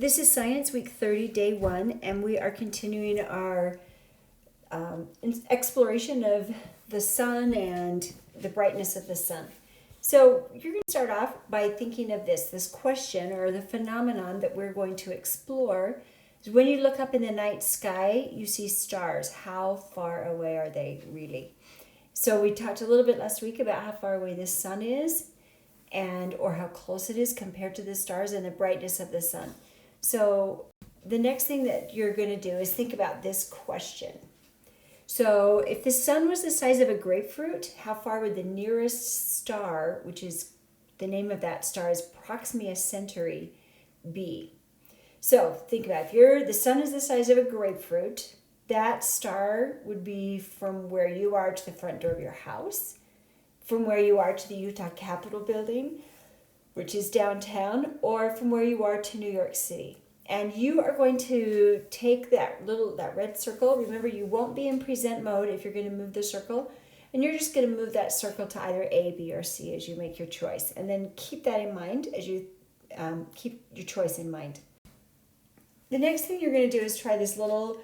This is Science Week 30, Day 1, and we are continuing our exploration of the sun and the brightness of the sun. So you're going to start off by thinking of this question or the phenomenon that we're going to explore. Is when you look up in the night sky, you see stars. How far away are they really? So we talked a little bit last week about how far away the sun is or how close it is compared to the stars and the brightness of the sun. So the next thing that you're going to do is think about this question. So if the sun was the size of a grapefruit, how far would the nearest star, which is the name of that star is Proxima Centauri, be? So think about if the sun is the size of a grapefruit, that star would be from where you are to the front door of your house, from where you are to the Utah Capitol building, which is downtown, or from where you are to New York City. And you are going to take that red circle. Remember, you won't be in present mode if you're going to move the circle. And you're just going to move that circle to either A, B, or C as you make your choice. And then keep that in mind as you keep your choice in mind. The next thing you're going to do is try this little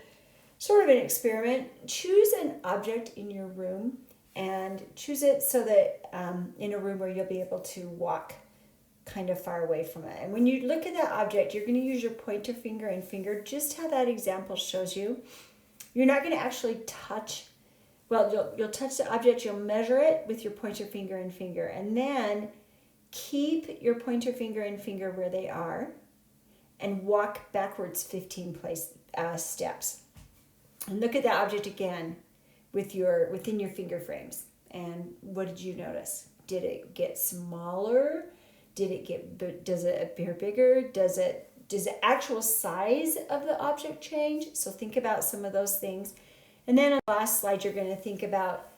sort of an experiment. Choose an object in your room and choose it so that in a room where you'll be able to walk kind of far away from it. And when you look at that object, you're going to use your pointer finger and finger, just how that example shows you. You're not going to actually touch, you'll touch the object, you'll measure it with your pointer finger and finger, and then keep your pointer finger and finger where they are and walk backwards 15 steps. And look at that object again within your finger frames. And what did you notice? Did it get smaller? Does it appear bigger? Does the actual size of the object change? So think about some of those things. And then on the last slide, you're going to think about,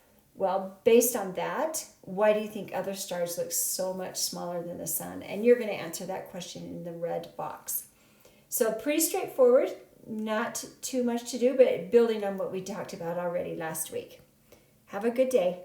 based on that, why do you think other stars look so much smaller than the sun? And you're going to answer that question in the red box. So pretty straightforward, not too much to do, but building on what we talked about already last week. Have a good day.